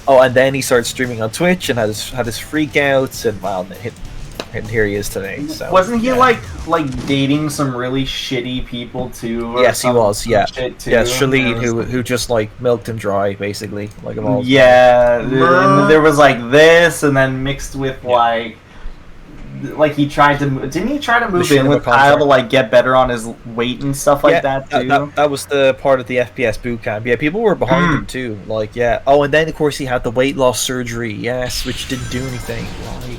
Oh, and then he started streaming on Twitch and had his freakouts, and well, and here he is today. So wasn't he like dating some really shitty people too? Yes, he was. Yeah, shit too? yeah, Shalene, who just like milked him dry, basically. Like yeah, and there was like this, and then mixed with like he tried to didn't he try to move in with Kyle to like get better on his weight and stuff like that too? That was the part of the FPS boot camp. Yeah, people were behind him too. Like oh, and then of course he had the weight loss surgery. Yes, which didn't do anything. Right.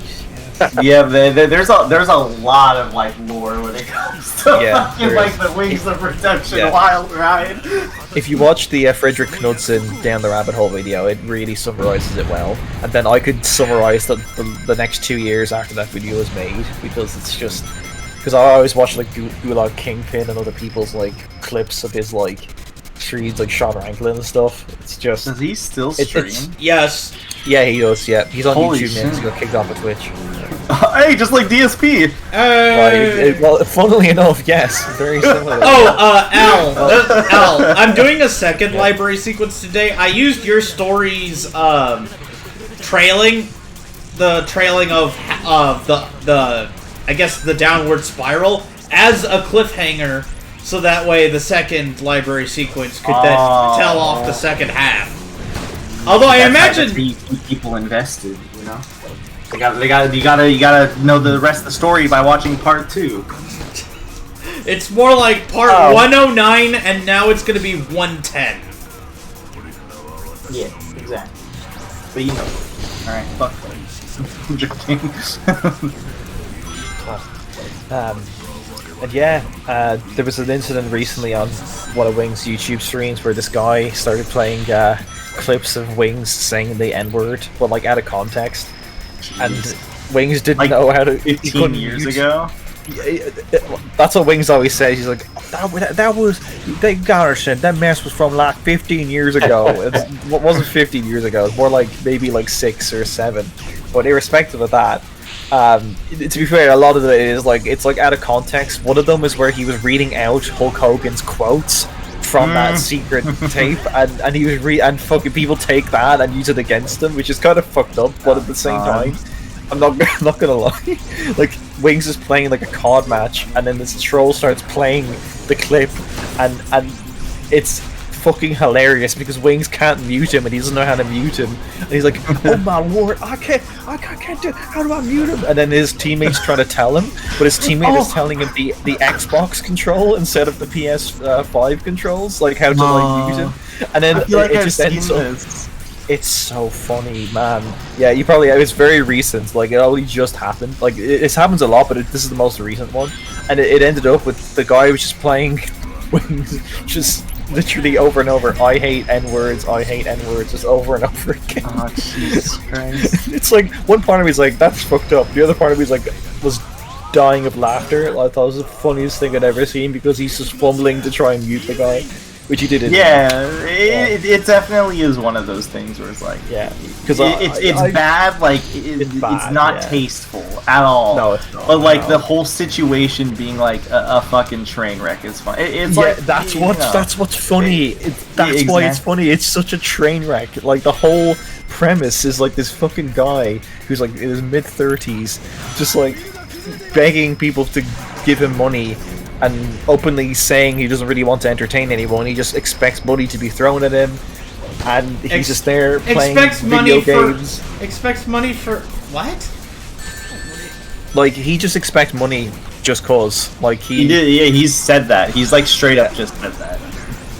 Yeah, there's a lot of like lore when it comes to like the Wings of Redemption wild ride. If you watch the Frederick Knudsen Down the Rabbit Hole video, it really summarizes it well. And then I could summarize the next 2 years after that video was made, because it's just because I always watch like Gulag Kingpin and other people's like clips of his like streams, like Sean Ranklin and stuff. It's just does he still stream? Yes. Yeah, he does. Yeah, he's on Holy YouTube now. He's got kicked off of Twitch. Hey, just like DSP. Right. Well, funnily enough, yes, very similar. Al, I'm doing a second library sequence today. I used your story's trailing of the I guess the downward spiral as a cliffhanger, so that way the second library sequence could then tell off the second half. Although I imagine people invested, you know. You gotta know the rest of the story by watching part 2. It's more like part 109, and now it's gonna be 110. Yeah, exactly. But you know, all right, fuck that. I'm joking. And there was an incident recently on one of Wings' YouTube streams where this guy started playing clips of Wings saying the N-word, but like out of context. And Wings didn't know how to. 15 years ago. That's what Wings always says. He's like, that was. They got understand that mess was from like 15 years ago. It wasn't 15 years ago. It's more like maybe like 6 or 7. But irrespective of that, to be fair, a lot of it is like it's like out of context. One of them is where he was reading out Hulk Hogan's quotes from that secret tape, and he was and fucking people take that and use it against him, which is kind of fucked up. But at the same time, I'm not gonna lie, like Wings is playing like a COD match, and then this troll starts playing the clip, and it's fucking hilarious because Wings can't mute him and he doesn't know how to mute him, and he's like, oh my lord, I can't do, how do I mute him? And then his teammate's trying to tell him, but his teammate is telling him the Xbox control instead of the PS5 controls, like how to like mute him, and then it just ends up. It's so funny, man. Yeah, you probably. It's very recent. Like it only just happened. Like it happens a lot, but this is the most recent one, and it ended up with the guy who was just playing Wings, just literally over and over. I hate N-words. I hate N-words. Just over and over again. Oh Jesus Christ! It's like one part of me's like that's fucked up. The other part of me's like was dying of laughter. I thought it was the funniest thing I'd ever seen because he's just fumbling to try and mute the guy. Which you did. It definitely is one of those things where it's like, because it's bad. Like it's not tasteful at all. No, it's not. But like the whole situation being like a fucking train wreck is fun. It's like that's what's funny. That's why it's funny. It's such a train wreck. Like the whole premise is like this fucking guy who's like in his mid-30s, just like begging people to give him money. And openly saying he doesn't really want to entertain anyone. He just expects money to be thrown at him, and he's just there playing video games. Expects money for what? Like he just expects money just cause. Like he did. Yeah, he's said that. He's like straight up just said that.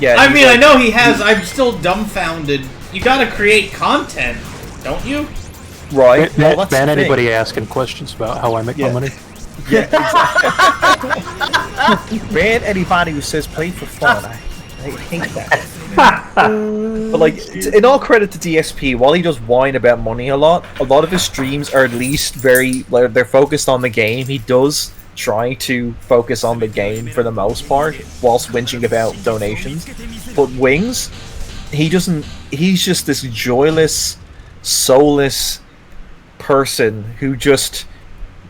Yeah. I mean, like, I know he has. I'm still dumbfounded. You gotta create content, don't you? Right. Ban anybody asking questions about how I make my money. Yeah, exactly. Ban anybody who says play for fun. I hate that. But like, in all credit to DSP, while he does whine about money a lot of his streams are at least they're focused on the game. He does try to focus on the game for the most part, whilst whinging about donations. But Wings, he's just this joyless, soulless person who just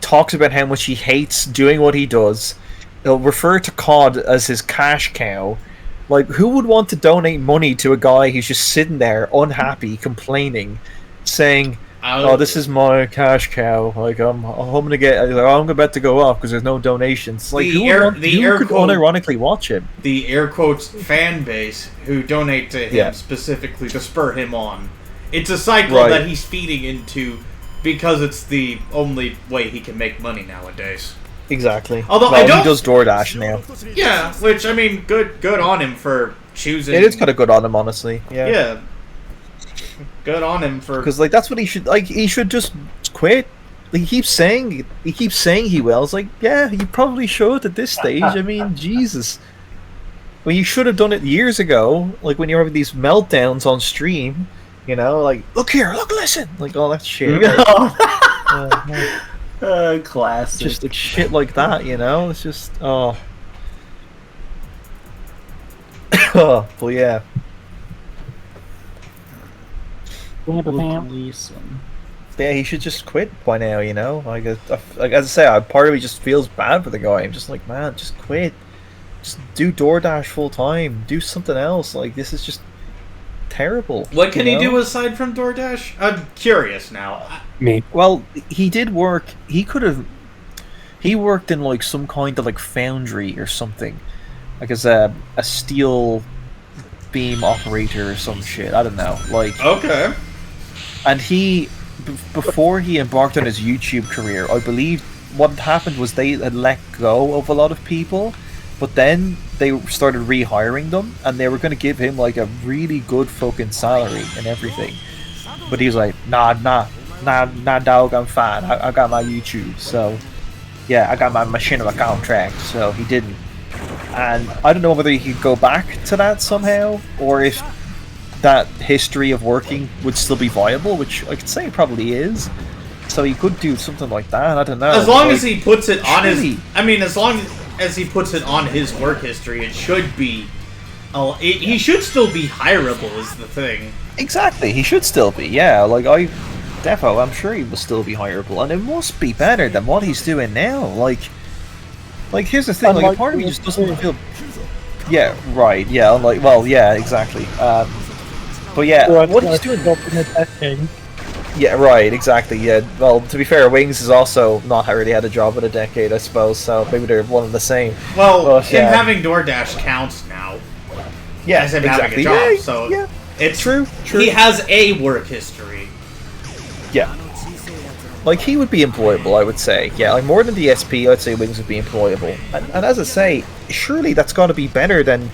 talks about how much he hates doing what he does. He'll refer to COD as his cash cow, Like, who would want to donate money to a guy who's just sitting there, unhappy, complaining, saying, "Oh, this is my cash cow. Like, I'm gonna get. Like, I'm about to go off because there's no donations." Like, who could unironically watch him? The air quotes fan base who donate to him specifically to spur him on. It's a cycle that he's feeding into because it's the only way he can make money nowadays. Exactly. Although he does DoorDash now. Yeah, which I mean, good on him for choosing. It is kind of good on him, honestly. Yeah. Yeah. Good on him for because like that's what he should like. He should just quit. Like, he keeps saying he will. It's like, yeah, you probably should at this stage. I mean, Jesus. Well, you should have done it years ago. Like when you were having these meltdowns on stream. You know, like, look here, look, listen, like all that shit. Classic. Just like shit like that, you know. It's just oh, well, yeah. Yeah, he should just quit by now, you know. Like as I say, part of me just feels bad for the guy. I'm just like, man, just quit. Just do DoorDash full time. Do something else. Like this is just terrible. What can he do aside from DoorDash? I'm curious now. Well, he did work. He worked in like some kind of like foundry or something, like as a steel beam operator or some shit. I don't know. Like okay. And before he embarked on his YouTube career, I believe what had happened was they had let go of a lot of people. But then they started rehiring them, and they were going to give him like a really good fucking salary and everything. But he was like, nah, dog, I'm fine. I got my YouTube, so yeah, I got my machinima contract. So he didn't, and I don't know whether he could go back to that somehow, or if that history of working would still be viable, which I could say it probably is. So he could do something like that. I don't know. As long as he puts it on his, I mean, as long as he puts it on his work history, it should be. He should still be hireable, is the thing. Exactly, he should still be. Yeah, like I'm sure he will still be hireable, and it must be better than what he's doing now. Like here's the thing. Like, part of me just doesn't feel. Yeah, right. Yeah, like, well, yeah, exactly. But yeah, what he's doing. Yeah, right, exactly, yeah. Well, to be fair, Wings has also not really had a job in a decade, I suppose, so maybe they're one and the same. Well, him having DoorDash counts now. Yeah, as him exactly. having a job, yeah, so yeah. It's true. He has a work history. Yeah. Like, he would be employable, I would say. Yeah, like, more than DSP, I'd say Wings would be employable. And as I say, surely that's got to be better than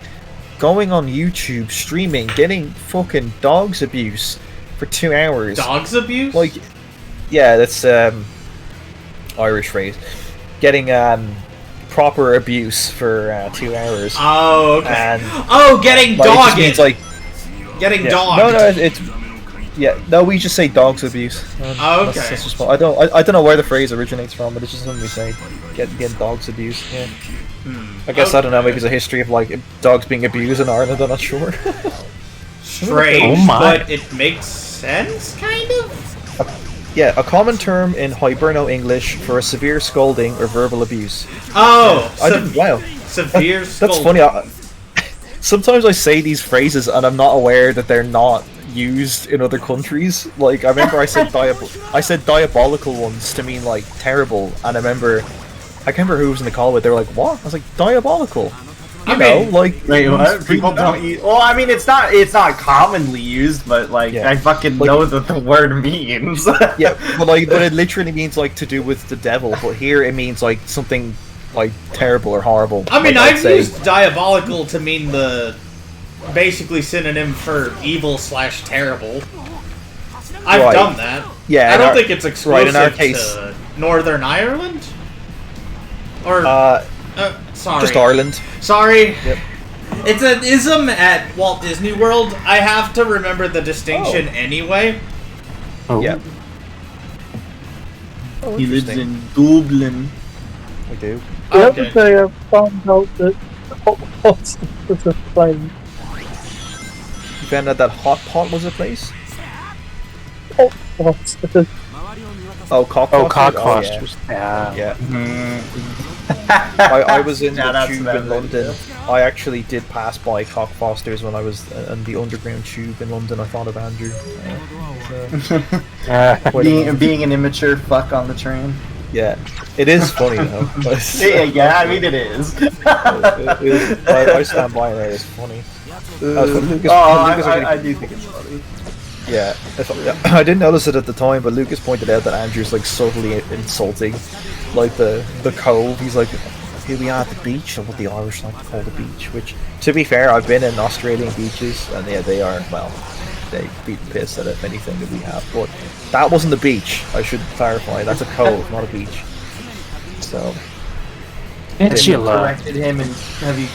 going on YouTube, streaming, getting fucking dogs abuse for 2 hours. Dogs abuse? Like, yeah, that's Irish phrase. Getting proper abuse for 2 hours. Oh, okay. And, getting like, dogged. It means, like, getting dogged. No, it's no. We just say dogs abuse. Okay. That's just, I don't know where the phrase originates from, but it's just something we say. Getting dogs abused. Yeah. I guess I don't know. Maybe it's a history of like dogs being abused in Ireland. I'm not sure. Strange, but it makes sense, kind of? Yeah, a common term in Hiberno English for a severe scolding or verbal abuse. Oh! I didn't, wow. Severe scolding. That's funny. Sometimes I say these phrases and I'm not aware that they're not used in other countries. Like, I remember I said diabolical once to mean, like, terrible, and I can't remember who was in the call with, they were like, what? I was like, diabolical. You know, like, wait, what? People don't use. Well, I mean, it's not commonly used, but like, I fucking know what the word means. Yeah, but it literally means like to do with the devil. But here it means like something like terrible or horrible. I mean, I've used diabolical to mean the basically synonym for evil / terrible. I've done that. Yeah, I don't think it's exclusive in our case, to Northern Ireland. Or sorry, just Ireland. Sorry. Yep. It's an ism at Walt Disney World. I have to remember the distinction anyway. Oh. Yeah. He lives in Dublin. We do. The other day I found out that Hot Pot was a plane. You found out that Hot Pot was a place? Hot Pot. Oh, Cockfosters? Yeah. I was in the tube in London. I actually did pass by Cockfosters when I was in the underground tube in London. I thought of Andrew. Being an immature fuck on the train. Yeah, it is funny though. Yeah, I mean it is. I stand by it. It's funny. I do think it's funny. Yeah, I didn't notice it at the time, but Lucas pointed out that Andrew's like subtly insulting, like the cove. He's like, "Here we are at the beach," or what the Irish like to call the beach. Which, to be fair, I've been in Australian beaches, and yeah, they are they beat the piss out of anything that we have. But that wasn't the beach. I should clarify. That's a cove, not a beach. So. Have you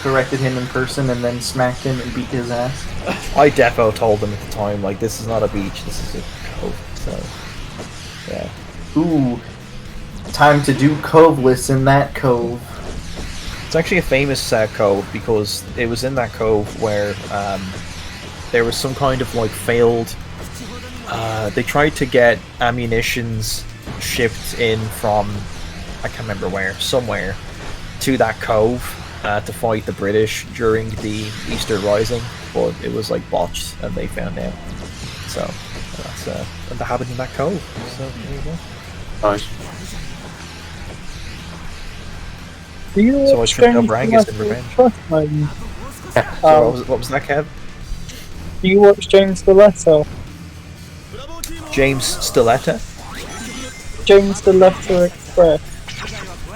corrected him in person and then smacked him and beat his ass? I defo told him at the time, like, this is not a beach, this is a cove. So, yeah. Ooh, time to do cove lists in that cove. It's actually a famous cove because it was in that cove where there was some kind of like failed. They tried to get ammunitions shipped in from, I can't remember where, somewhere, to that cove to fight the British during the Easter Rising, but it was like botched and they found out. So that's and that happened in that cove. So there you go. Nice. So I tripped up Rangus in revenge. So what was that, Kev? Do you watch James Stiletto? James Stiletto? James the Letter Express.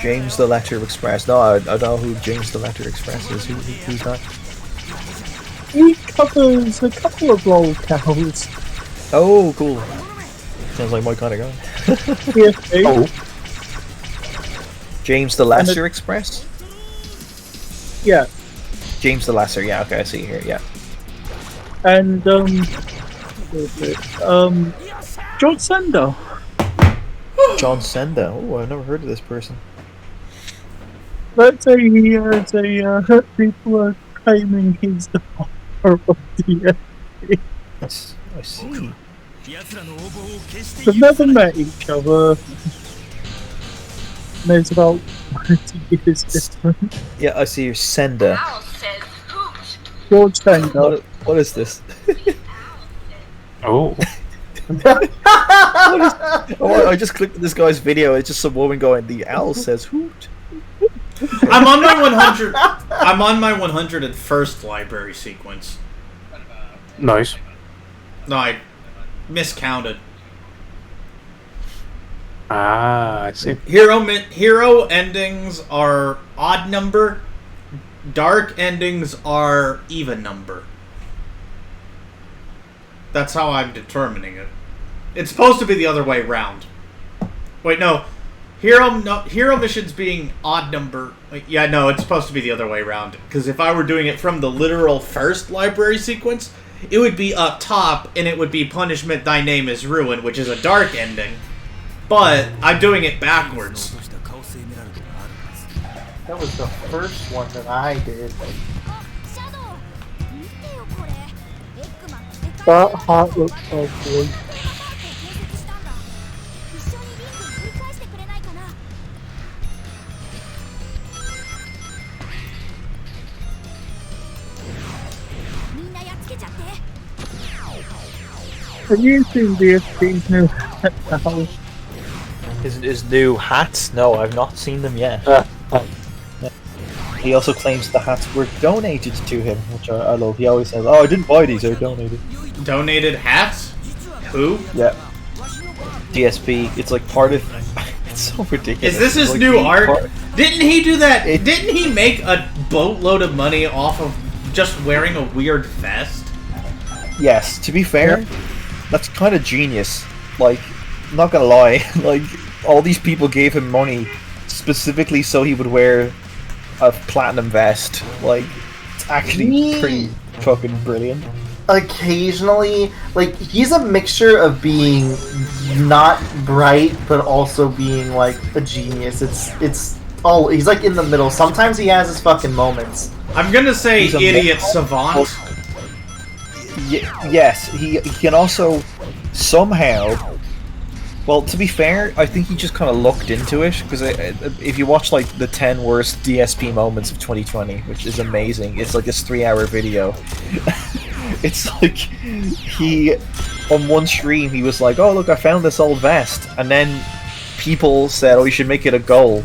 James the Letter Express. No, I don't know who James the Letter Express is. Who's that? He covers a couple of locales. Oh, cool. Sounds like my kind of guy. PSP. Oh. James the Lesser Express? Yeah. James the Lesser, yeah, okay, I see here, yeah. And, John Sender. John Sender? Oh, I've never heard of this person. Let's say he has a, people are claiming he's the father of the I see. They've never met each other. There's about 20 years different. Yeah, I see your Sender. George Sender. What is this? Oh. I just clicked on this guy's video. It's just some woman going, "The owl says hoot." I'm on my 100. I'm on my 101st library sequence. Nice. No, I miscounted. Ah, I see. Hero endings are odd number. Dark endings are even number. That's how I'm determining it. It's supposed to be the other way round. Wait, no. Hero missions being odd number. Yeah, no, it's supposed to be the other way around. Because if I were doing it from the literal first library sequence, it would be up top, and it would be Punishment Thy Name is Ruin, which is a dark ending. But I'm doing it backwards. That was the first one that I did. That hat looks so cool. Have you seen DSP's new hat now? His new hats? No, I've not seen them yet. He also claims the hats were donated to him, which I love. He always says, "Oh, I didn't buy these; they were donated." Donated hats? Who? Yeah. DSP. It's like part of. It's so ridiculous. Is this his like new art? Didn't he do that? Didn't he make a boatload of money off of just wearing a weird vest? Yes. To be fair, that's kind of genius. Like, I'm not gonna lie. Like, all these people gave him money specifically so he would wear a platinum vest. Like, it's actually pretty fucking brilliant. Occasionally, like, he's a mixture of being not bright but also being like a genius. He's like in the middle. Sometimes he has his fucking moments. I'm gonna say idiot savant. Yes, he can also somehow Well, to be fair, I think he just kind of looked into it because if you watch like the 10 worst DSP moments of 2020, which is amazing, it's like this 3-hour video. It's like he on one stream he was like, "Oh look, I found this old vest," and then people said, "Oh, you should make it a goal."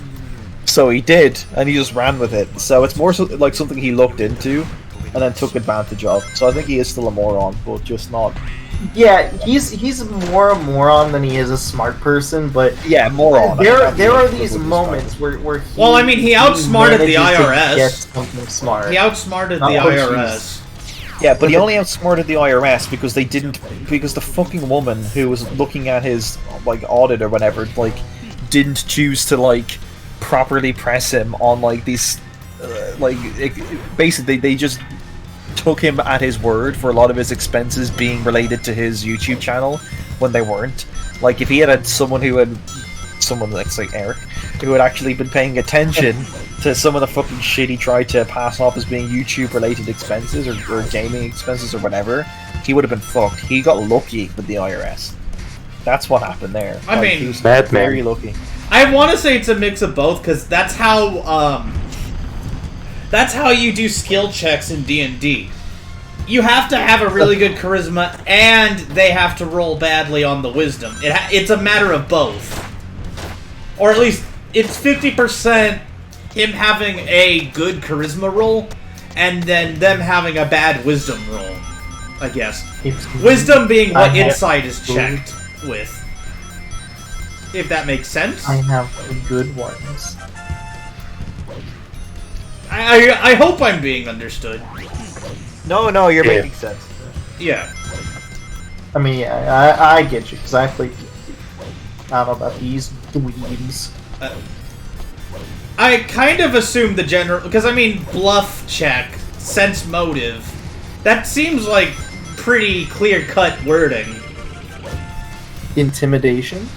So he did, and he just ran with it. So it's more so, like something he looked into and then took advantage of. So I think he is still a moron, but just not. Yeah, he's more a moron than he is a smart person, but Yeah, moron. there are these moments where he, Well, I mean, he outsmarted the manages to IRS. get something smart. He outsmarted Not the what IRS. Yeah, but he only outsmarted the IRS because because the fucking woman who was looking at his like audit or whatever like didn't choose to like properly press him on like these basically they just took him at his word for a lot of his expenses being related to his YouTube channel when they weren't. Like if he had someone like say Eric who had actually been paying attention to some of the fucking shit he tried to pass off as being YouTube related expenses or gaming expenses or whatever, he would have been fucked. He got lucky with the IRS. That's what happened there. I mean, he was bad very man. lucky. I want to say it's a mix of both because that's how you do skill checks in D&D. You have to have a really good charisma, and they have to roll badly on the wisdom. It's a matter of both, or at least it's 50% him having a good charisma roll, and then them having a bad wisdom roll. I guess wisdom being what insight is checked with. If that makes sense. I have the good ones. I hope I'm being understood. No, you're Yeah. making sense. Yeah. I mean, yeah, I get you, because I played I don't know about these dweebs. I kind of assume the general... Because, I mean, bluff check, sense motive, that seems like pretty clear-cut wording. Intimidation?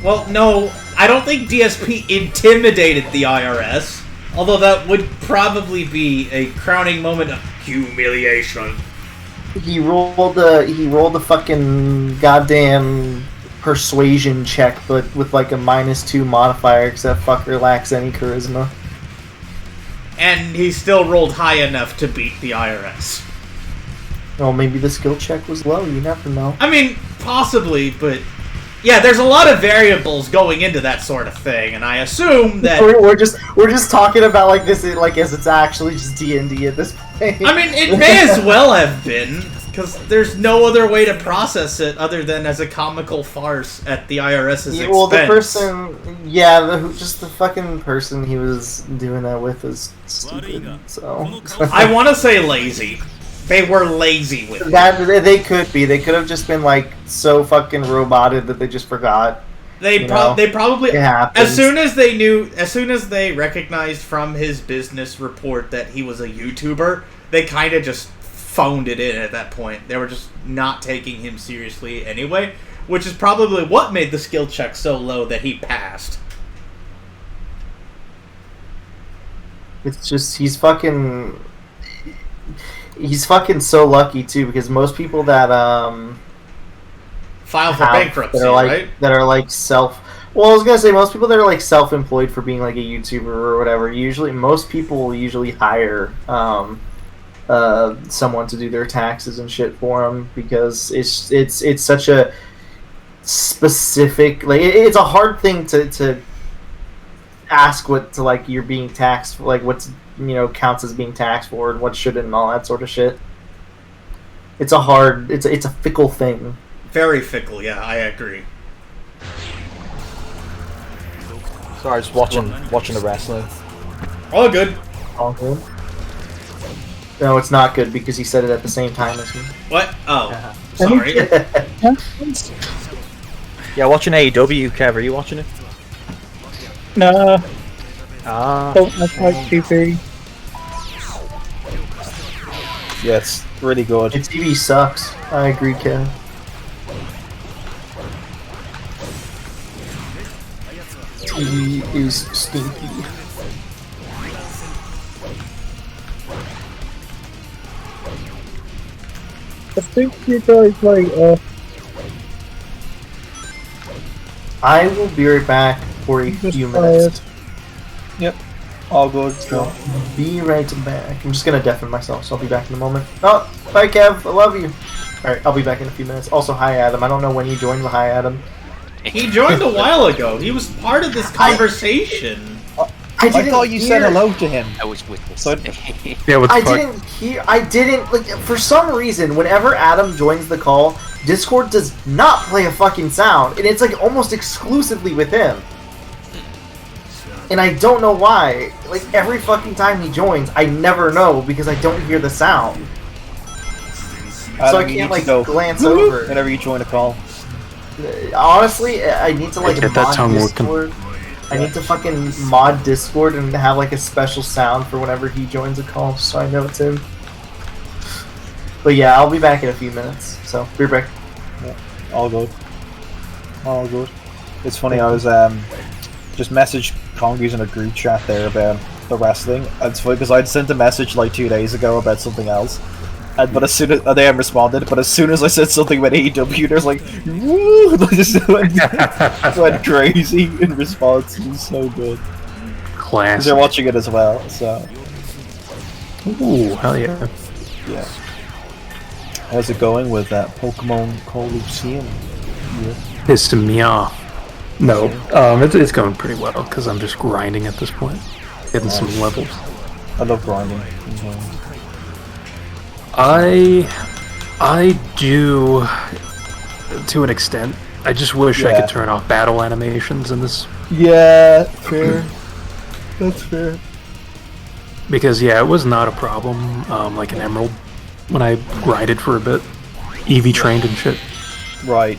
Well, no, I don't think DSP intimidated the IRS. Although that would probably be a crowning moment of humiliation. He rolled the fucking goddamn persuasion check, but with like a -2 modifier, because that fucker lacks any charisma. And he still rolled high enough to beat the IRS. Well, maybe the skill check was low. You never know. I mean, possibly, but... Yeah, there's a lot of variables going into that sort of thing, and I assume that... We're just talking about like this like as it's actually just D&D at this point. I mean, it may as well have been, because there's no other way to process it other than as a comical farce at the IRS's expense. Well, the person, just the fucking person he was doing that with is stupid. So I want to say lazy. They were lazy with it. that they could be. They could have just been like so fucking roboted that they just forgot. They probably It happens. as soon as they recognized from his business report that he was a YouTuber, they kind of just phoned it in at that point. They were just not taking him seriously anyway, which is probably what made the skill check so low that he passed. It's just he's fucking so lucky too, because most people that File for bankruptcy, right? that are like well, I was gonna say most people that are like self-employed for being like a YouTuber or whatever. Most people will usually hire someone to do their taxes and shit for them, because it's such a specific, like it's a hard thing to ask what to like you're being taxed for, like what's counts as being taxed for and what shouldn't and all that sort of shit. It's a fickle thing. Very fickle, yeah, I agree. Sorry, just watching the wrestling. All good. All good. No, it's not good because he said it at the same time as me. What? Oh, sorry. Yeah, watching AEW, Kev, are you watching it? No, Ah. don't look like TV. Yeah, it's really good. Its TV sucks. I agree, Ken. TV is stinky. I think you guys like I will be right back for a few minutes. Yep. All good. So, be right back. I'm just gonna deafen myself, so I'll be back in a moment. Oh, bye Kev, I love you. Alright, I'll be back in a few minutes. Also, hi Adam. I don't know when you joined, but hi Adam. He joined a while ago. He was part of this conversation. I thought you said hello to him. I was with this. So Yeah, what the I fuck? didn't hear. I didn't like. For some reason, whenever Adam joins the call, Discord does not play a fucking sound, and it's like almost exclusively with him. And I don't know why. Like every fucking time he joins, I never know because I don't hear the sound. So I can't like glance over. Whenever you join a call. Honestly, I need to like Get that mod tongue Discord. I need to fucking mod Discord and have like a special sound for whenever he joins a call, so I know it's him. But yeah, I'll be back in a few minutes. So be right back. Yeah, all good. All good. It's funny. I was just messaged Congies in a group chat there about the wrestling. And it's funny because I'd sent a message like 2 days ago about something else. But as soon as they haven't responded, but as soon as I said something about AEW, there's like, woo! They just went crazy in response. It was so good. Classic. They're watching it as well, so Ooh, hell yeah. yeah. How's it going with that Pokemon Colosseum? Yeah. Pissing me off. No, it's going pretty well because I'm just grinding at this point, getting some levels. I love grinding. I do to an extent. I just wish I could turn off battle animations in this. Yeah, fair. That's fair. Because yeah, it was not a problem. Like an Emerald, when I grinded for a bit, EV trained and shit. Right.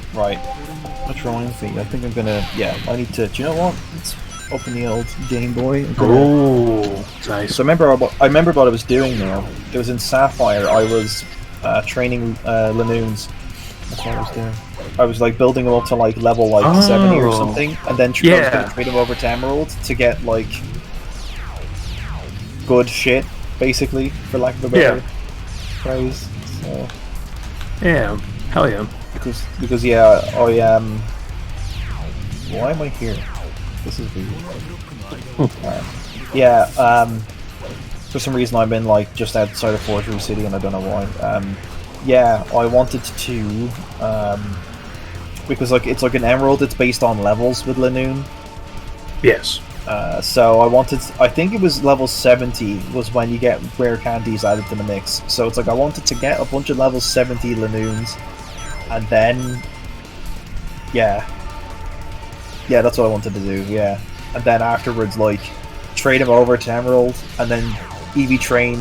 What's wrong with me? I think I'm gonna. Yeah, I need to. Do you know what? Let's open the old Game Boy. Oh, nice. So I remember what I was doing now. It was in Sapphire. I was training Lanoons. That's what I was doing. I was like building them up to like level 70 or something, and then I was gonna trade them over to Emerald to get like good shit, basically, for lack of a better phrase. So yeah, hell yeah. Because yeah, I why am I here? This is weird. For some reason I'm in like just outside of Forgery City and I don't know why. Yeah, I wanted to because like it's like an Emerald, it's based on levels with Lanoon. Yes. So I think it was level 70 was when you get rare candies added to the mix. So it's like I wanted to get a bunch of level 70 Lanoons and then yeah, that's what I wanted to do, yeah. And then afterwards, like, trade them over to Emerald, and then EV train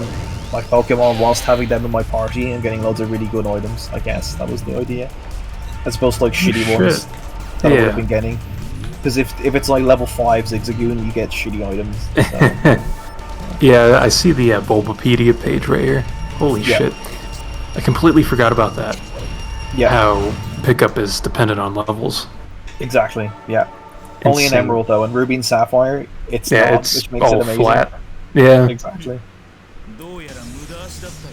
my Pokemon whilst having them in my party and getting loads of really good items, I guess. That was the idea. As opposed to, like, shitty ones that I would have been getting. Because if it's, like, level 5 Zigzagoon, you get shitty items. So. Yeah, I see the Bulbapedia page right here. Holy shit. I completely forgot about that. Yeah. How pickup is dependent on levels. Exactly, yeah. Only in Emerald though, in Ruby and Sapphire, it's not, which makes it amazing. Flat. Yeah. Exactly.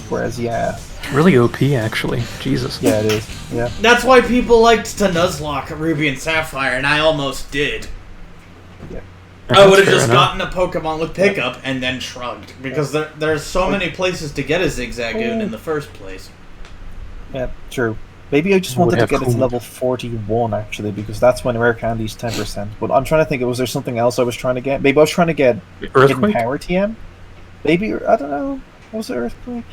Whereas, really OP actually. Jesus. Yeah, it is. Yeah. That's why people liked to Nuzlocke Ruby and Sapphire, and I almost did. Yeah. I would have just gotten a Pokemon with pickup and then shrugged, because there's so many places to get a Zigzagoon in the first place. Yeah, true. Maybe I just wanted to get it to level 41, actually, because that's when rare candy's 10%. But I'm trying to think, was there something else I was trying to get? Maybe I was trying to get Hidden Power TM? Maybe, I don't know. Was it Earthquake?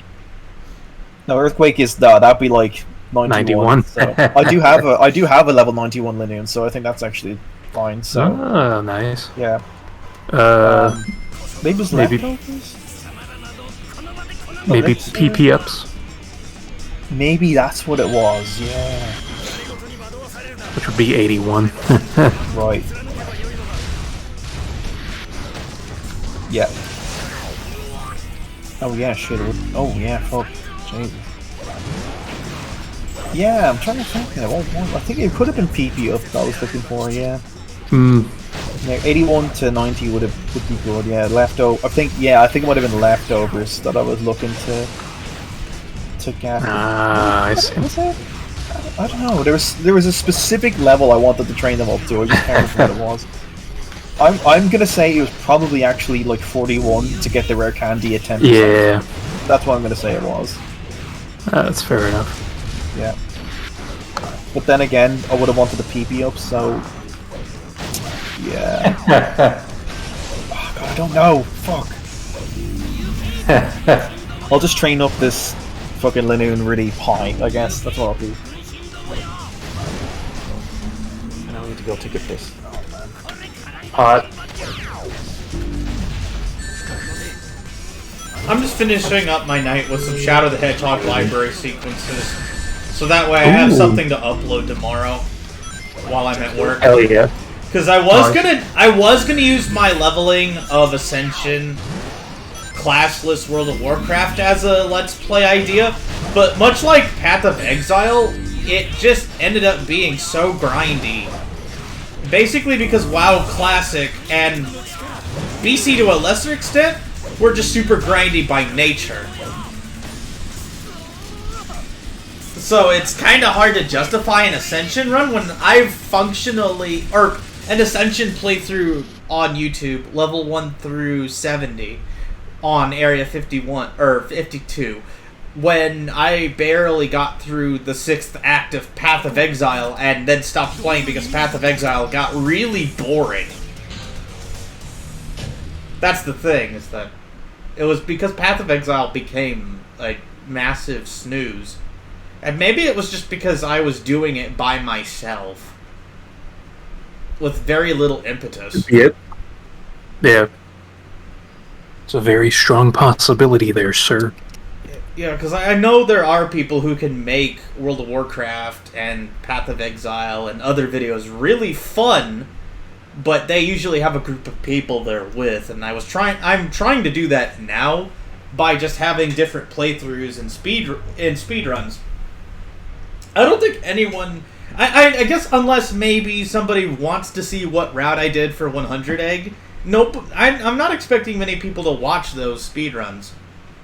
No, Earthquake is, that'd be like 91. So I do have a level 91 Linoon, so I think that's actually fine. So nice. Yeah. Maybe it's maybe PP ups. Maybe that's what it was, yeah. Which would be 81. Right. Yeah. Oh yeah, shit. Oh yeah, fuck. Jesus. Yeah, I'm trying to think now. I think it could have been PP up that I was looking for, yeah. Yeah, 81 to 90 would be good, yeah. I think it would have been leftovers that I was looking to get. I see. Was it? I don't know. There was a specific level I wanted to train them up to. I just can't remember what it was. I'm gonna say it was probably actually like 41 to get the rare candy at 10%. Yeah, That's what I'm gonna say it was. that's fair enough. Yeah. But then again, I would have wanted the PP up, so yeah. Oh, God, I don't know. Fuck. I'll just train up this fucking Linoon really high, I guess. That's what I'll do. And I need to go take a piss. Hot. I'm just finishing up my night with some Shadow the Hedgehog library sequences, so that way I have something to upload tomorrow while I'm at work. Hell yeah. Because I was gonna use my leveling of Ascension classless World of Warcraft as a Let's Play idea, but much like Path of Exile, it just ended up being so grindy. Basically because WoW Classic and BC to a lesser extent were just super grindy by nature. So it's kind of hard to justify an Ascension run when I've functionally, or an Ascension playthrough on YouTube, level 1 through 70, on Area 51, or 52, when I barely got through the 6th act of Path of Exile and then stopped playing because Path of Exile got really boring. That's the thing, is that it was because Path of Exile became a massive snooze. And maybe it was just because I was doing it by myself. With very little impetus. Yep. Yeah. It's a very strong possibility there, sir. Yeah, because I know there are people who can make World of Warcraft and Path of Exile and other videos really fun, but they usually have a group of people they're with, and I'm trying to do that now by just having different playthroughs and speedruns. I don't think anyone... I guess unless maybe somebody wants to see what route I did for 100 Egg. Nope, I'm not expecting many people to watch those speedruns.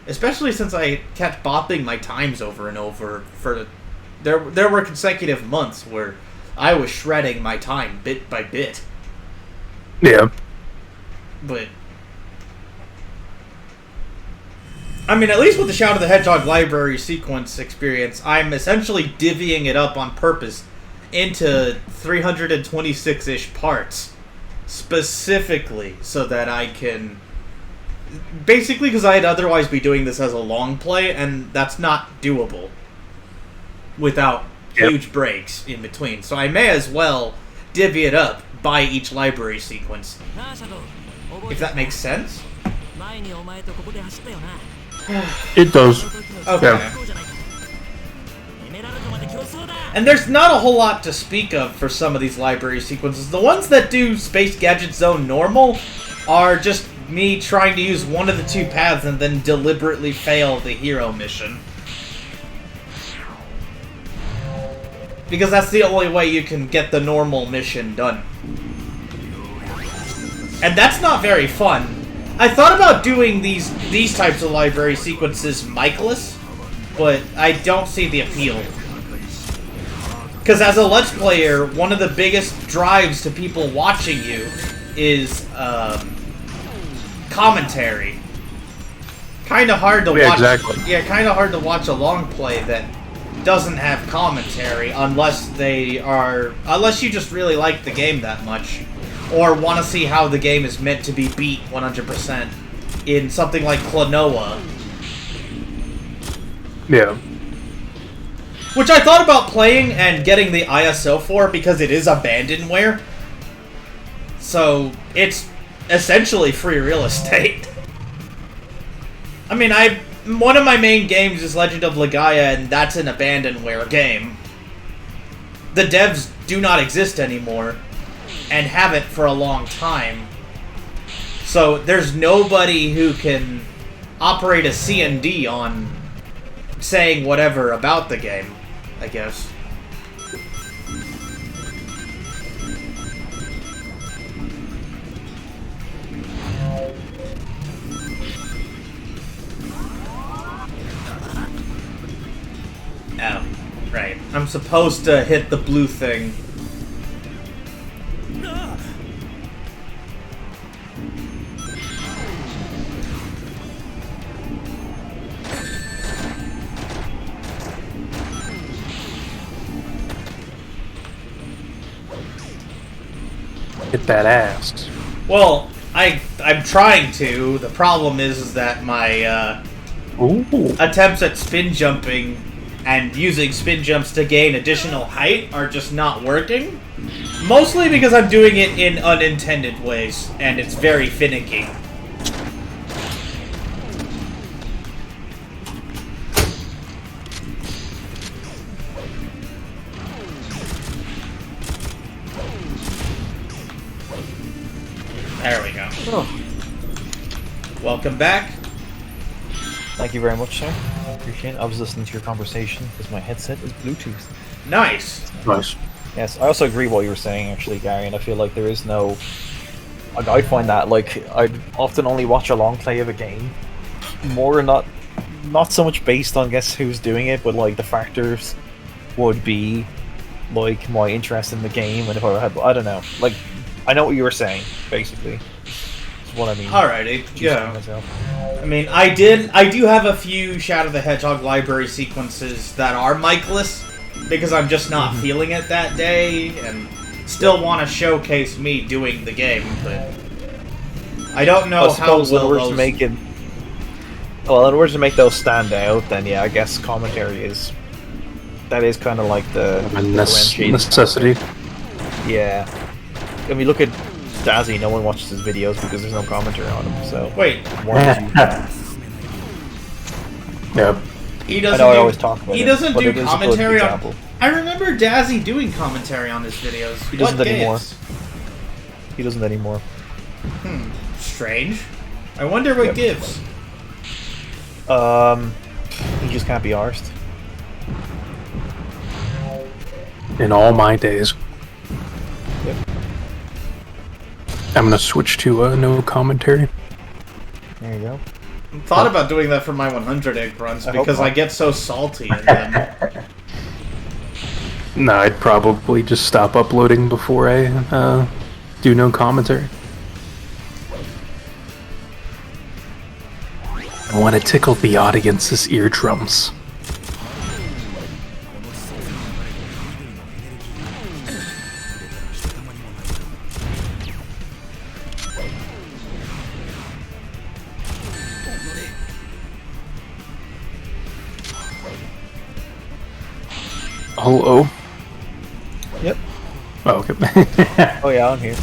Especially since I kept bopping my times over and over for... There were consecutive months where I was shredding my time bit by bit. Yeah. But... I mean, at least with the Shadow of the Hedgehog library sequence experience, I'm essentially divvying it up on purpose into 326-ish parts. Specifically, so that I can... Basically, because I'd otherwise be doing this as a long play, and that's not doable without huge breaks in between. So I may as well divvy it up by each library sequence. If that makes sense? It does. Okay. Yeah. And there's not a whole lot to speak of for some of these library sequences. The ones that do Space Gadget Zone Normal are just me trying to use one of the two paths and then deliberately fail the hero mission. Because that's the only way you can get the normal mission done. And that's not very fun. I thought about doing these types of library sequences micless, but I don't see the appeal. Because as a Let's Player, one of the biggest drives to people watching you is commentary. Kind of hard to watch. Exactly. Yeah, kind of hard to watch a long play that doesn't have commentary unless you just really like the game that much, or want to see how the game is meant to be beat 100% in something like Klonoa. Yeah. Which I thought about playing and getting the ISO for because it is abandonware. So it's essentially free real estate. I mean, one of my main games is Legend of Legaia, and that's an abandonware game. The devs do not exist anymore, and haven't for a long time. So there's nobody who can operate a C&D on saying whatever about the game, I guess. Oh, right. I'm supposed to hit the blue thing. Hit that ass. Well, I'm trying to. The problem is that my Ooh. attempts at spin jumping and using spin jumps to gain additional height are just not working. Mostly because I'm doing it in unintended ways, and it's very finicky. There we go. Oh, Welcome back. thank you very much, sir. I appreciate it. I was listening to your conversation because my headset is Bluetooth. Nice. Nice. Yes, I also agree with what you were saying, actually, Gary, and I feel like there is no... Like, I find that, like, I often only watch a long play of a game. More not so much based on guess who's doing it, but, like, the factors would be, like, my interest in the game, and if I had... I don't know. Like, I know what you were saying, basically. Is what I mean. Alrighty. Yeah. Yeah. Myself. I mean, I do have a few Shadow the Hedgehog library sequences that are mic-less, because I'm just not feeling it that day, and still want to showcase me doing the game, but I don't know how in well order those... to make it... Well, in order to make those stand out, then yeah, I guess commentary is... That is kind of like the... A differentiating necessity. factor. Yeah. I mean, look at Dazzy, no one watches his videos because there's no commentary on them, so... Wait, Why would you... Yep. he I doesn't know I do, always talk about he it, doesn't but do it is a good commentary on... example. I remember Dazzy doing commentary on his videos. He doesn't What anymore. games? He doesn't anymore. Strange. I wonder what Yep. gives. He just can't be arsed. In all my days. Yep. I'm gonna switch to no commentary. There you go. I thought about doing that for my 100 egg runs I hope because I not. get so salty in them. No, I'd probably just stop uploading before I do no commentary. I want to tickle the audience's eardrums. Hello? Yep. Oh, okay. Oh yeah, I'm here.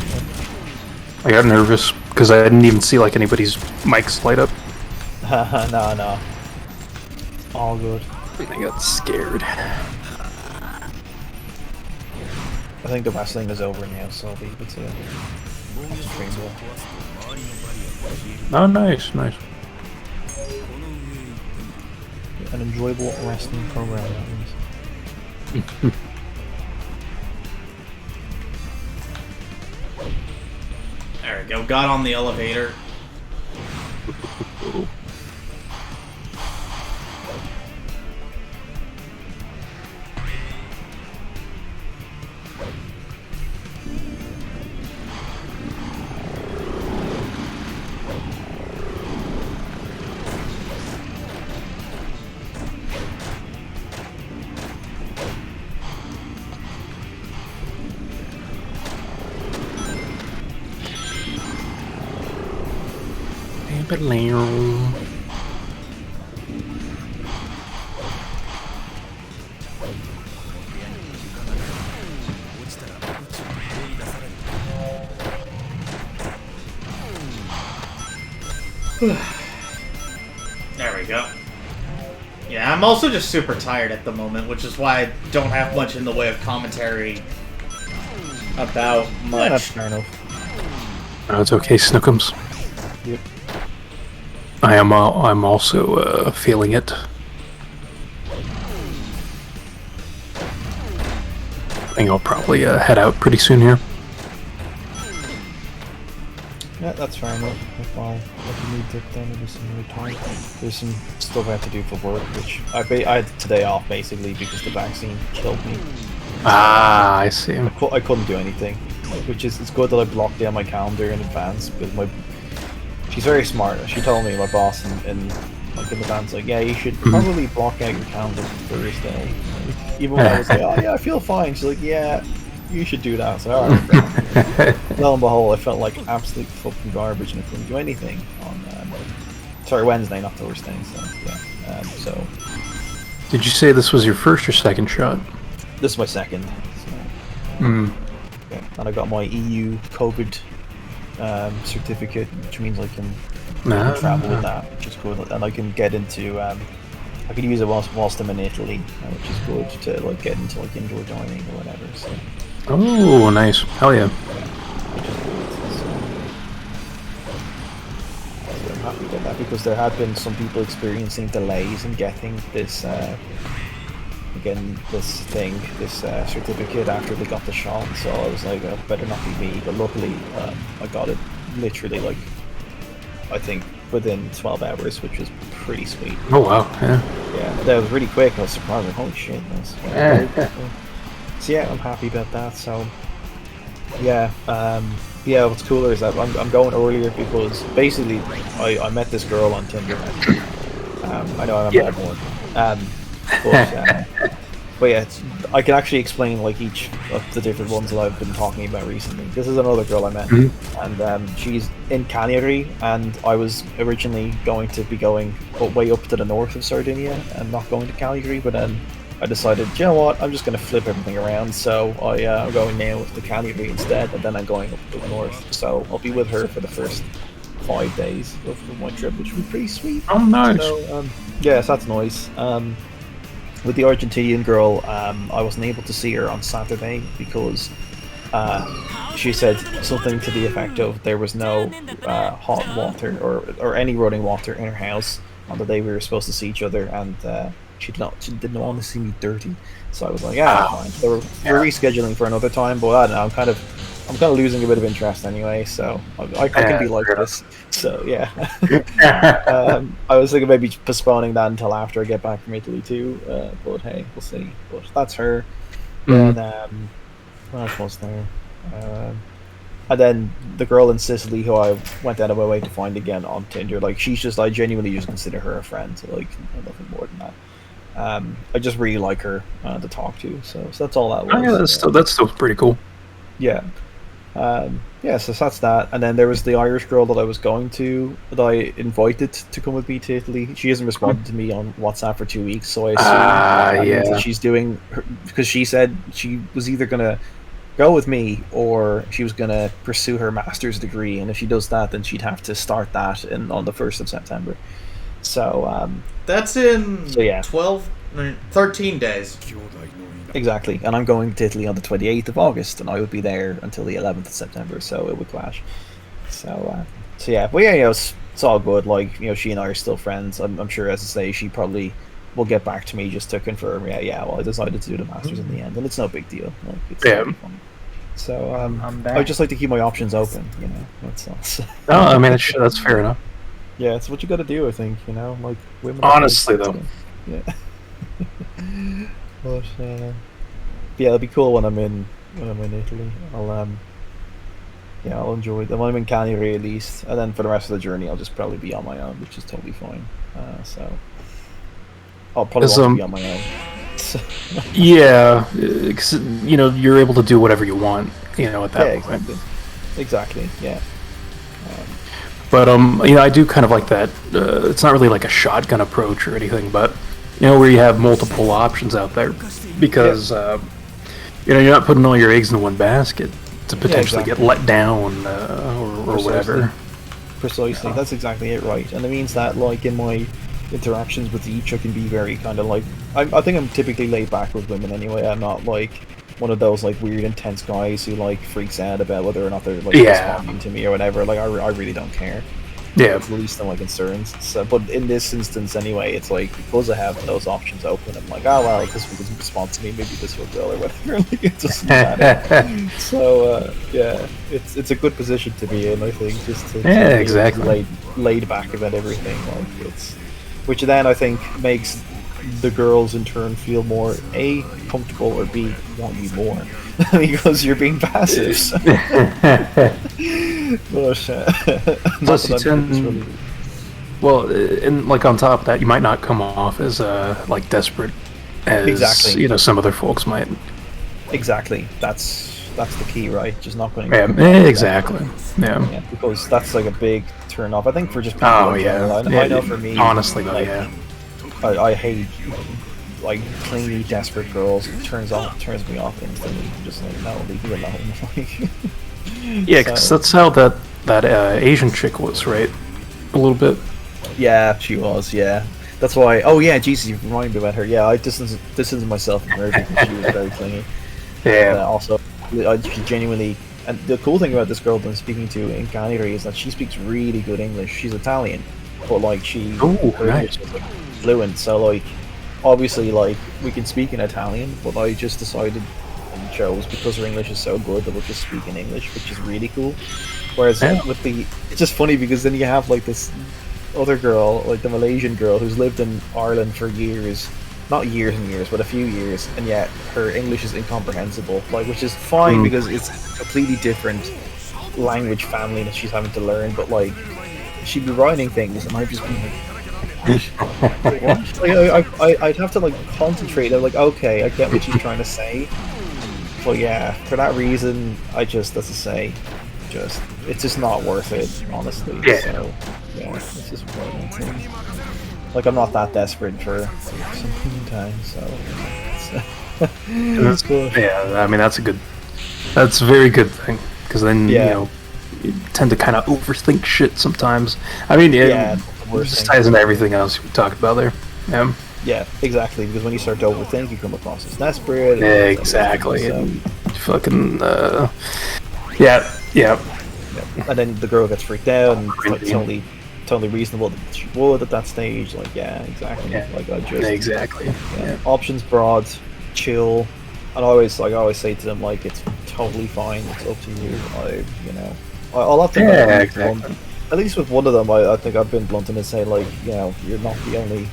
I got nervous because I didn't even see like anybody's mics light up. No. All good. I got scared. I think the wrestling is over now, so I'll be able to concentrate more. Oh, nice, nice. An enjoyable wrestling program, that means. There we go. Got on the elevator. There we go. Yeah, I'm also just super tired at the moment, which is why I don't have much in the way of commentary about much. Yeah, that's fair enough. Oh, it's okay, Snookums. Yep. I'm also feeling it. I think I'll probably head out pretty soon here. Yeah, that's fair enough. If I'll need to then maybe some more time. There's some stuff I have to do for work, which I had today off basically because the vaccine killed me. Ah, I see. I couldn't do anything, which is it's good that I blocked down my calendar in advance. But she's very smart. She told me, my boss in advance, like, yeah, you should probably block out your calendar for Thursday. Even when I was like, oh yeah, I feel fine. She's like, yeah, you should do that. So alright. Lo and behold, I felt like absolute fucking garbage and I couldn't do anything on Wednesday, not Thursday. So yeah. So. Did you say this was your first or second shot? This is my second. So, yeah. And I got my EU COVID certificate, which means I can travel with that, which is good, and I can get into. I can use it whilst I'm in Italy, which is good to like get into like indoor dining or whatever. So. Oh, nice! Hell yeah! I'm happy about that because there had been some people experiencing delays in getting this certificate after they got the shot. So I was like, oh, better not be me. But luckily, I got it literally like I think within 12 hours, which was pretty sweet. Oh wow! Yeah. Yeah, that was really quick. I was surprised. Like, holy shit! So yeah, I'm happy about that. So yeah, what's cooler is that I'm going earlier because basically I met this girl on Tinder. I know I'm not more. But yeah, I can actually explain like each of the different ones that I've been talking about recently. This is another girl I met, and she's in Cagliari, and I was originally going to be going way up to the north of Sardinia and not going to Cagliari, but then I decided, you know what, I'm just going to flip everything around, so I'm going now to Cagliari instead, and then I'm going up to the north, so I'll be with her for the first 5 days of my trip, which would be pretty sweet. Oh, nice. So, yes, that's nice. With the Argentinian girl, I wasn't able to see her on Saturday because she said something to the effect of there was no hot water or any running water in her house on the day we were supposed to see each other, and she didn't want to see me dirty. So I was like, fine. So we're rescheduling for another time, but I don't know, I'm kind of losing a bit of interest anyway, so I can be like this. So yeah, I was thinking maybe postponing that until after I get back from Italy too. But hey, we'll see. But that's her. And what else was there? And then the girl in Sicily who I went out of my way to find again on Tinder. Like she's just, I genuinely just consider her a friend. So like nothing more than that. I just really like her to talk to. So that's all that was. Oh, yeah, that's still pretty cool. Yeah. So that's that. And then there was the Irish girl that I was going to, that I invited to come with me to Italy. She hasn't responded to me on WhatsApp for 2 weeks, so I assume that she's doing her, because she said she was either gonna go with me or she was gonna pursue her master's degree, and if she does that, then she'd have to start that on the 1st of September. So that's in 13 days. Exactly, and I'm going to Italy on the 28th of August, and I would be there until the 11th of September, so it would clash. So yeah, but yeah, it's all good. Like, she and I are still friends. I'm sure, as I say, she probably will get back to me just to confirm. Well, I decided to do the masters in the end, and it's no big deal. Like, it's really fun. So I just like to keep my options open. That's all. No, I mean that's fair enough. Yeah, it's what you got to do. I think like women. Honestly, though. Yeah. But yeah, it'll be cool when I'm in Italy. I'll enjoy it. When I'm in Cagliari at least, and then for the rest of the journey, I'll just probably be on my own, which is totally fine. So I'll probably want to be on my own. Yeah, because you're able to do whatever you want. At that point. Exactly. Yeah. But I do kind of like that. It's not really like a shotgun approach or anything, but where you have multiple options out there, because you're not putting all your eggs in one basket to potentially get let down or whatever. Precisely, that's exactly it, right? And it means that, like, in my interactions with each, I can be very kind of like, I think I'm typically laid back with women anyway. I'm not like one of those like weird intense guys who like freaks out about whether or not they're like responding to me or whatever. Like I really don't care. Yeah. It's the least of my concerns. So, but in this instance, anyway, it's like because I have those options open, I'm like, oh well, this one doesn't respond to me. Maybe this will go or whatever. Like, it doesn't matter. So yeah, it's a good position to be in. I think just to be exactly laid back about everything. Like it's, which then I think makes the girls in turn feel more A, comfortable, or B, want you more because you're being passive. So. Plus, you tend, well, and like on top of that, you might not come off as like desperate as exactly. Some other folks might. Exactly. That's the key, right? Just not going. Exactly. Yeah. Because that's like a big turn off. I think for just people. I know for me. Honestly, though, like, I hate like clingy, desperate girls. It turns me off instantly. I'm just like, no, leave me alone. Yeah, because that's how that Asian chick was, right? A little bit. Yeah, she was. Yeah, that's why. Oh yeah, Jesus, you reminded me about her. Yeah, I distanced myself from her because she was very clingy. Yeah. Also, I genuinely. And the cool thing about this girl that I'm speaking to in Canary is that she speaks really good English. She's Italian, but like her English is like fluent. So like, obviously, like we can speak in Italian, but I just decided and chose because her English is so good that we'll just speak in English, which is really cool. Whereas it's just funny because then you have like this other girl, like the Malaysian girl, who's lived in Ireland for years. Not years and years, but a few years, and yet her English is incomprehensible. Like, which is fine because it's a completely different language family that she's having to learn. But like, she'd be writing things, and I'd just be like, what? Like, I'd have to like concentrate. I'm like, okay, I get what she's trying to say. But yeah, for that reason, as I say, it's just not worth it, honestly. Yeah. So yeah, it's just one of those things. Like, I'm not that desperate for some time, so. I mean that's a very good thing because then you tend to kind of overthink shit sometimes. I mean, it just ties into everything else we talked about there. Yeah. Yeah, exactly. Because when you start to overthink, you come across as desperate. Yeah, exactly. So. Fucking. Yeah. And then the girl gets freaked out, and it's like totally reasonable that she would at that stage. Like, yeah, exactly. Yeah. Like, I just exactly. Yeah. Options broad, chill, and I always say to them, like, it's totally fine. It's up to you. I'll have to. Exactly. At least with one of them, I think I've been blunt and say, like, you're not the only.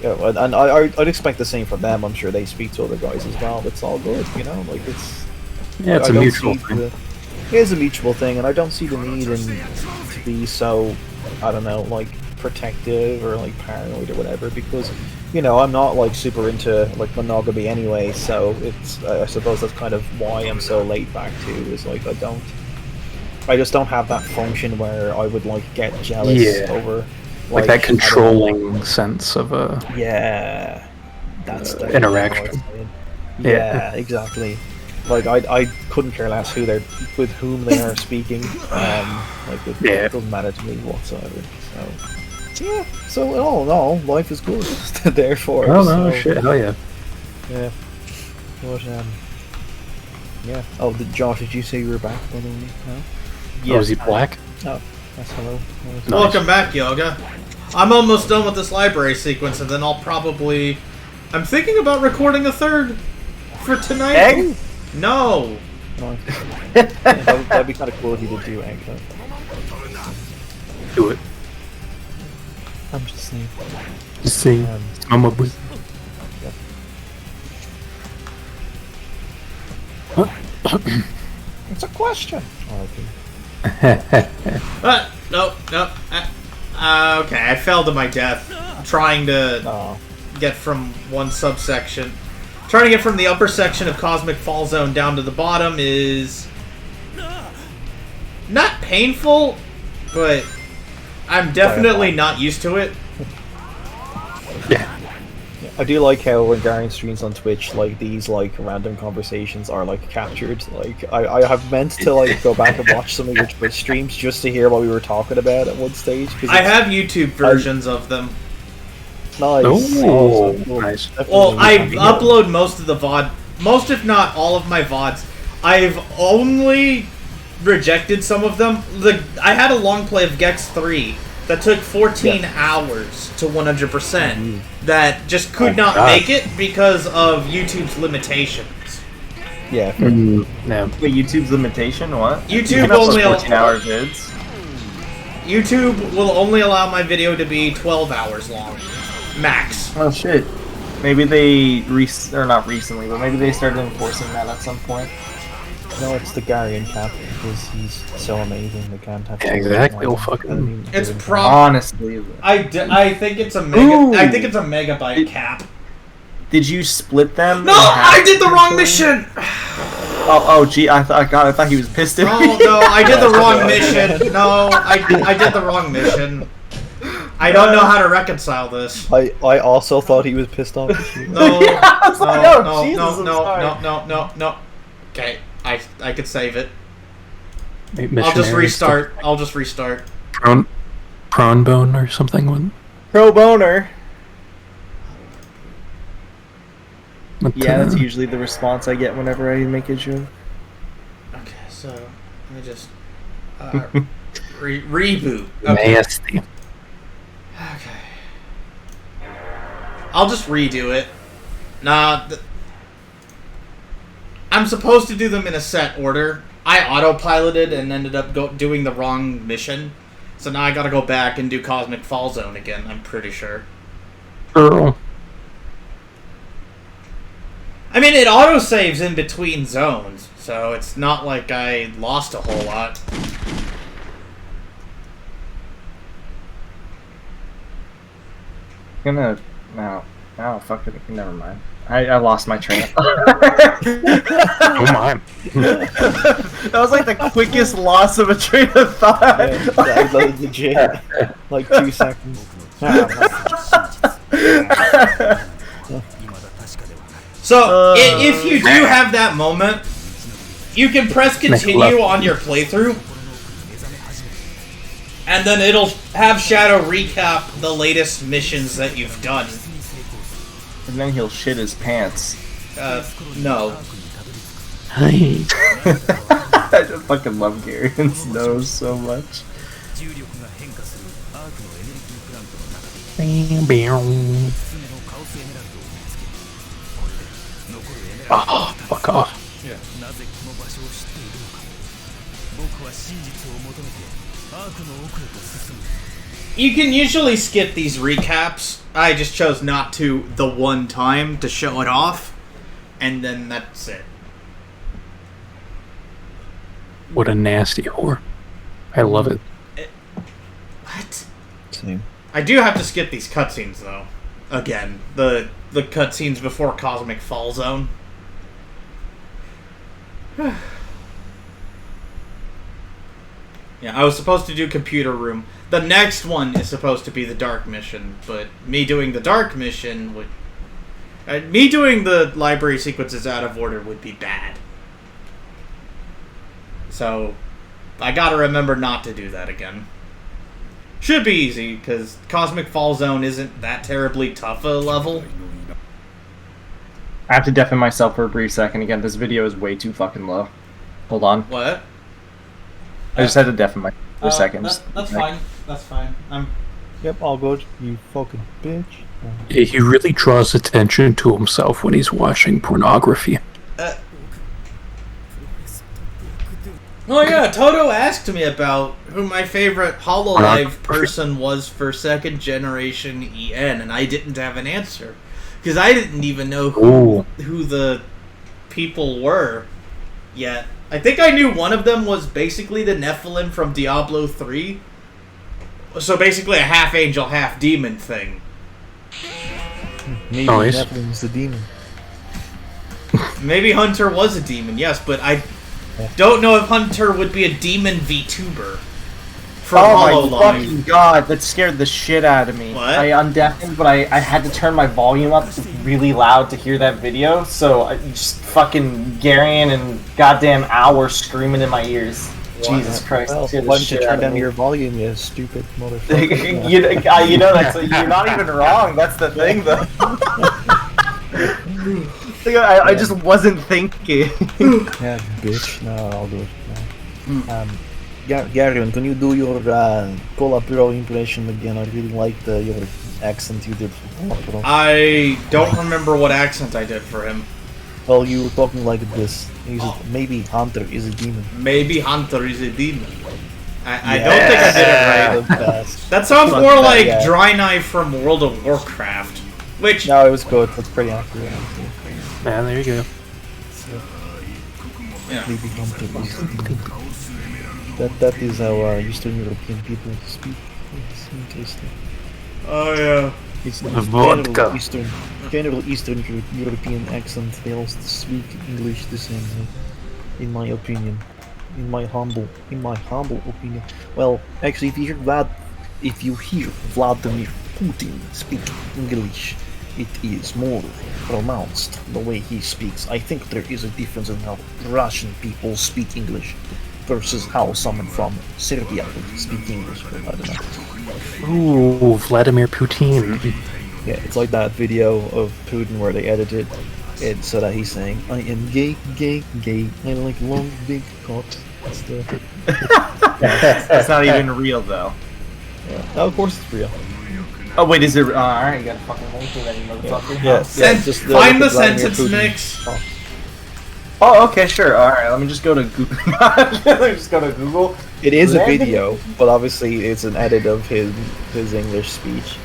And I'd expect the same from them. I'm sure they speak to other guys as well. It's all good, like it's. Yeah, it's a mutual thing. It is a mutual thing, and I don't see the need to be so, I don't know, like protective or like paranoid or whatever, because I'm not like super into like monogamy anyway. So it's I suppose that's kind of why I'm so laid back too. Is like I just don't have that function where I would like get jealous over. Like that controlling sense of that's the interaction. Yeah, exactly. Like I couldn't care less with whom they are speaking. It doesn't matter to me whatsoever. So yeah. So all in all, life is good. Therefore. Oh no, shit! Hell yeah. Yeah. But yeah. Oh, Josh, did you say you were back by the way? No. Yeah. Oh, is he black? Oh. That's hello. Nice. Welcome back, Yoga. I'm almost done with this library sequence, and then I'm thinking about recording a third for tonight. Egg? No. That'd be kind of cool if you did do egg, though. Do it. I'm just saying. Just saying. I'm a boy. It's a question. Oh, okay. No. Okay, I fell to my death trying to get from one subsection. Trying to get from the upper section of Cosmic Fall Zone down to the bottom is not painful, but I'm definitely not used to it. Yeah. I do like how when Garion streams on Twitch, like these like random conversations are like captured. Like I have meant to like go back and watch some of your Twitch streams just to hear what we were talking about at one stage. I have YouTube versions of them. Nice. Oh, nice. Well, I upload most of the VOD, most if not all of my VODs. I've only rejected some of them. I had a long play of Gex 3 that took 14 hours to 100% that just could not God. make it because of YouTube's limitations. Yeah. No. Wait, YouTube's limitation? What? YouTube You can upload only 14-hour vids. YouTube will only allow my video to be 12 hours long, max. Oh shit. Maybe they or not recently, but maybe they started enforcing that at some point. No, it's the Guardian cap because he's so amazing. They can't have. Yeah, exactly. Well, fucking. It's Honestly, I think it's a I think it's a megabyte cap. did you split them? No, I did the wrong mission. Oh, gee, I thought he was pissed at me. No, I did the wrong mission. No, I did the wrong mission. I don't know how to reconcile this. I also thought he was pissed off. No, I was like, oh, Jesus, I'm sorry. no. Okay, I could save it. Missionary I'll just restart. stuff. I'll just restart. Prawn bone or something. Pro boner. What, Yeah, that's usually the response I get whenever I make a joke. Okay, so let me just reboot. Okay. nasty. Okay. I'll just redo it. Nah, I'm supposed to do them in a set order. I autopiloted and ended up doing the wrong mission. So now I gotta go back and do Cosmic Fall Zone again, I'm pretty sure. Girl. I mean, it autosaves in between zones, so it's not like I lost a whole lot. No, fuck it, never mind. I lost my train of thought. Oh my. That was like the quickest loss of a train of thought. Yeah, that was legit. Like 2 seconds. So, if you do have that moment, you can press continue on your playthrough, and then it'll have Shadow recap the latest missions that you've done. And then he'll shit his pants. No. Hi. I just fucking love Garen's nose so much. Oh, fuck off. You can usually skip these recaps. I just chose not to the one time to show it off, and then that's it. What a nasty whore. I love it. What? Same. I do have to skip these cutscenes, though. Again, the cutscenes before Cosmic Fall Zone. Yeah, I was supposed to do Computer Room. The next one is supposed to be the Dark Mission, but me doing the Dark Mission would... me doing the library sequences out of order would be bad. So, I gotta remember not to do that again. Should be easy, because Cosmic Fall Zone isn't that terribly tough a level. I have to deafen myself for a brief second. Again, this video is way too fucking low. Hold on. What? I just had to deafen myself for a second. That's fine. That's fine. Yep, all good. You fucking bitch. Yeah, he really draws attention to himself when he's watching pornography. Oh yeah, Toto asked me about who my favorite HoloLive person was for second generation EN, and I didn't have an answer. Because I didn't even know who the people were yet. I think I knew one of them was basically the Nephilim from Diablo 3. So basically a half angel, half demon thing. Maybe Nice. Nephilim's the demon. Maybe Hunter was a demon, yes, but I don't know if Hunter would be a demon VTuber for Oh my HoloLive. fucking god, that scared the shit out of me. What? I undeafened, but I had to turn my volume up really loud to hear that video, so I just fucking Garion and goddamn Al were screaming in my ears. Jesus Christ. Well, that scared the why don't you shit turn out of down me. your volume, you stupid motherfucker? you know, that's, you're not even wrong, that's the thing, though. I just wasn't thinking. Yeah, bitch. No, all good. No. Garion, can you do your Cola Pro impression again? I really liked your accent you did for Cola Pro. I don't remember what accent I did for him. Well, you were talking like this. Maybe Hunter is a demon. Maybe Hunter is a demon. I don't think I did it right. The best. That sounds more like yeah. Dry Knife from World of Warcraft. Which, No, it was good. That's pretty accurate. Man, there you go. yeah. Maybe Hunter is a demon. That is how Eastern European people speak. It's interesting. Oh yeah. It's Vodka. general Eastern European accent. They all speak English the same way, in my opinion. In my humble opinion. Well, actually, if you hear Vladimir Putin speak English, it is more pronounced the way he speaks. I think there is a difference in how Russian people speak English versus how someone from Serbia would speak English. But I don't know. Ooh, Vladimir Putin. Yeah, it's like that video of Putin where they edited it so that he's saying, I am gay, gay, gay, I like long, big cocks. That's the... That's not even real though. Yeah. Oh, of course it's real. Oh wait, is it? Alright, you got a fucking link to that, you motherfucker. Find the Vladimir sentence Putin. mix. Oh, okay, sure. Alright, let me just go to Google. Let me just go to Google. It is a Vladimir- video, but obviously it's an edit of his English speech.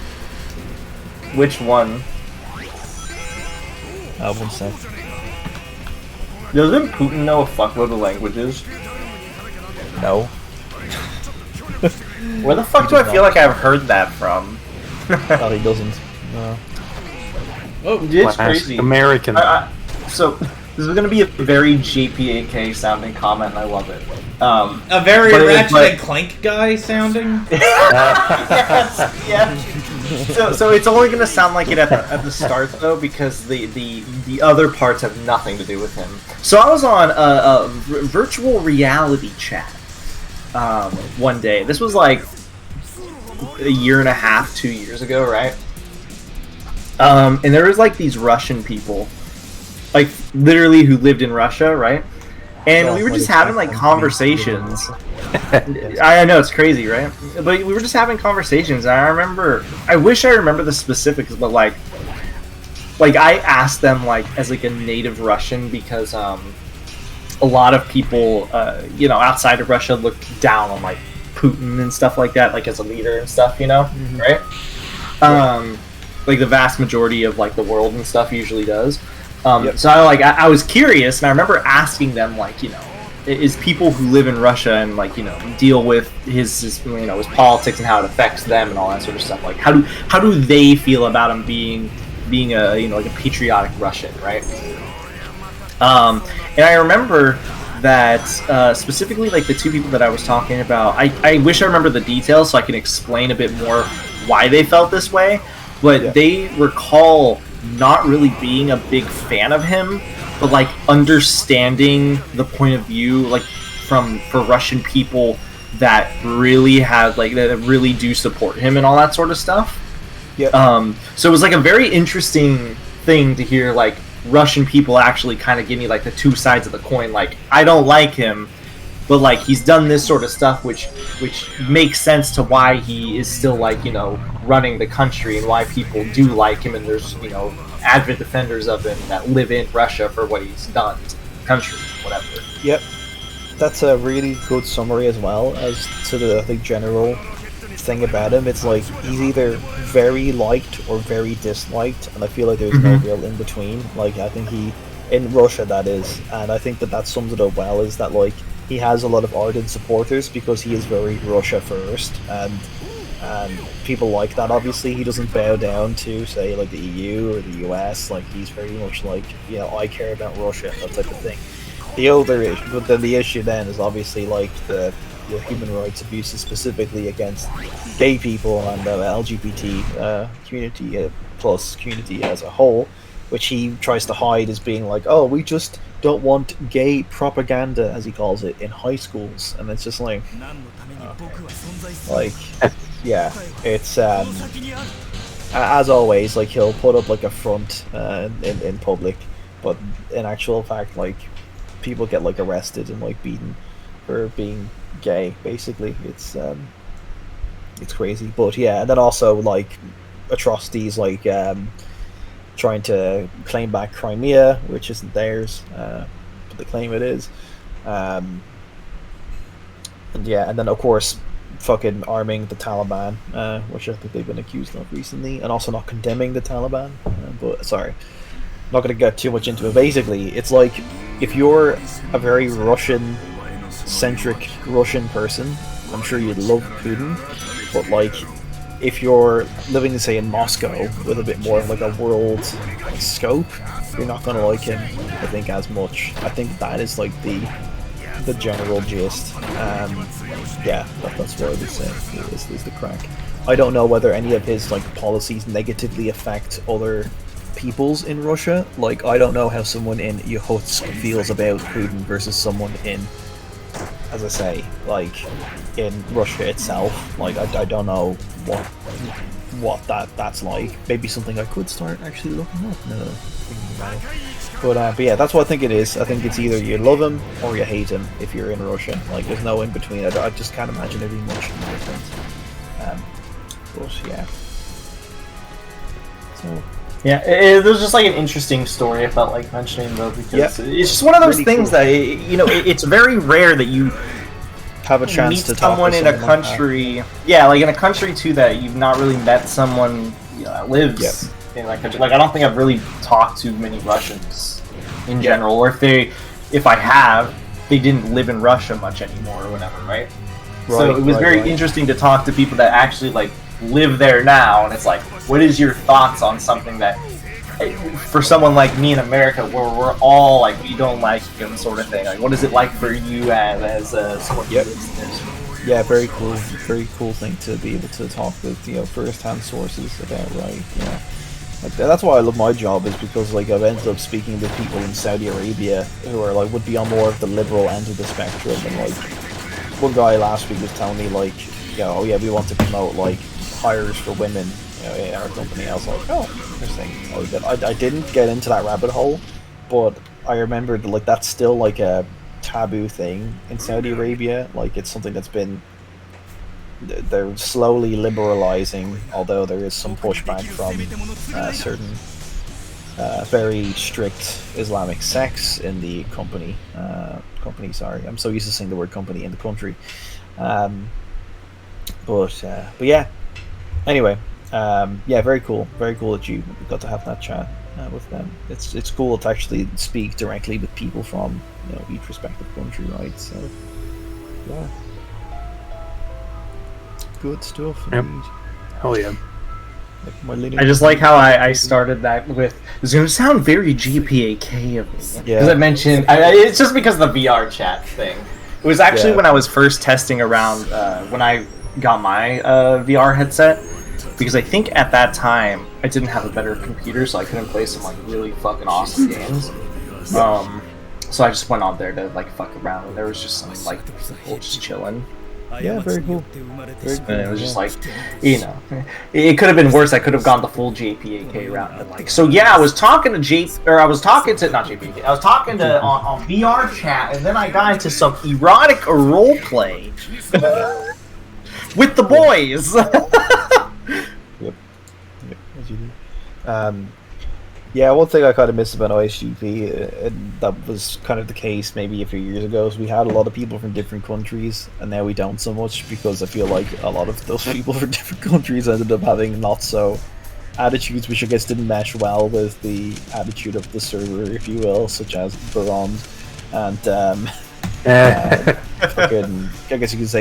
Which one? 1 sec. Doesn't Putin know a fuckload of languages? No. Where the fuck do I feel like I've heard that from? No, he doesn't. No. Oh, It's Classic crazy. American. So, this is gonna be a very JPAK sounding comment, and I love it. a very But it- Ratchet but- and Clank guy sounding. Yes, yeah. So it's only gonna sound like it at the start though, because the other parts have nothing to do with him. So I was on a virtual reality chat one day. This was like a year and a half, 2 years ago, right? And there was like these Russian people, like literally who lived in Russia, right? And Yeah, we were what just is having that like from? conversations. I know it's crazy, right? But we were just having conversations. And I wish I remember the specifics, but like I asked them like as like a native Russian because a lot of people, outside of Russia look down on like Putin and stuff like that, like as a leader and stuff, right? Like the vast majority of like the world and stuff usually does. So I was curious, and I remember asking them like, is people who live in Russia and like deal with his politics and how it affects them and all that sort of stuff, like how do they feel about him being a like a patriotic Russian, right? And I remember that specifically like the two people that I was talking about, I wish I remember the details so I can explain a bit more why they felt this way, but they recall not really being a big fan of him, but like understanding the point of view like for Russian people that really have like that really do support him and all that sort of stuff. So it was like a very interesting thing to hear like Russian people actually kind of give me like the two sides of the coin. Like, I don't like him, but like he's done this sort of stuff which makes sense to why he is still like running the country and why people do like him, and there's avid defenders of him that live in Russia for what he's done to the country, whatever. Yep. That's a really good summary as well as to the general thing about him. It's like he's either very liked or very disliked, and I feel like there's no real in between. Like I think in Russia that is, and I think that sums it up well, is that like he has a lot of ardent supporters because he is very Russia first, and people like that. Obviously he doesn't bow down to say like the EU or the US. Like he's very much like I care about Russia, that type of thing. The issue then is obviously like the human rights abuses specifically against gay people and the LGBT community plus community as a whole, which he tries to hide as being like, oh, we just don't want gay propaganda, as he calls it, in high schools. And it's just like, yeah, it's as always, like he'll put up like a front in public, but in actual fact, like people get like arrested and like beaten for being gay. Basically, it's crazy. But yeah, and then also like atrocities like trying to claim back Crimea, which isn't theirs, but they claim it is. And yeah, and then of course fucking arming the Taliban, which I think they've been accused of recently, and also not condemning the Taliban. But sorry, I'm not going to get too much into it. Basically, it's like if you're a very Russian-centric Russian person, I'm sure you'd love Putin, but like if you're living, say, in Moscow with a bit more of like a world scope, you're not going to like him, I think, as much. I think that is like the general gist. Yeah, that's what I would say is the crack. I don't know whether any of his like policies negatively affect other peoples in Russia. Like, I don't know how someone in Yakutsk feels about Putin versus someone in, as I say, like in Russia itself. Like, I don't know what that's like. Maybe something I could start actually looking up. No, thinking about it. But yeah, that's what I think it is. I think it's either you love him or you hate him if you're in Russia. Like, there's no in between. I just can't imagine it being much different. But yeah. So. Yeah, it was just like an interesting story. I felt like mentioning though, because it's just one of those really things cool. that it's very rare that you have a chance meet to talk someone to in a someone country. Yeah, like in a country too that you've not really met someone that lives in that country. Like, I don't think I've really talked to many Russians in general, or if I have, they didn't live in Russia much anymore or whatever, right? So it was very interesting to talk to people that actually like live there now, and it's like, what is your thoughts on something that, for someone like me in America, where we're all like, we don't like him, sort of thing. Like, what is it like for you as someone who lives there? Yeah, very cool thing to be able to talk with first-hand sources about, right? Like that's why I love my job, is because like I've ended up speaking with people in Saudi Arabia who are like would be on more of the liberal end of the spectrum, and like one guy last week was telling me like, oh yeah, we want to promote like hires for women in our company. I was like, oh, interesting. I didn't get into that rabbit hole, but I remembered like that's still like a taboo thing in Saudi Arabia. Like, it's something that's been, they're slowly liberalizing, although there is some pushback from certain very strict Islamic sects in the company. Sorry, I'm so used to saying the word company in the country. But yeah. Anyway, yeah, very cool that you got to have that chat with them. It's cool to actually speak directly with people from each respective country, right? So yeah, good stuff. Yep. Hell yeah. I just like how I started that with, it's going to sound very GPAK of me. Because I mentioned, it's just because of the VR chat thing. It was actually when I was first testing around, when I got my VR headset, because I think at that time I didn't have a better computer, so I couldn't play some like really fucking awesome games. So I just went on there to like fuck around, and there was just some like people just chilling. Yeah, very cool. And it was just like, it could have been worse. I could have gone the full JPAK route. And like, so yeah, I was talking to not JPAK. I was talking to on VR chat, and then I got into some erotic roleplay with the boys. Yep, as you do. Yeah, one thing I kind of miss about ISGP, and that was kind of the case maybe a few years ago, is we had a lot of people from different countries, and now we don't so much, because I feel like a lot of those people from different countries ended up having not so attitudes, which I guess didn't mesh well with the attitude of the server, if you will, such as Baron and fucking, I guess you could say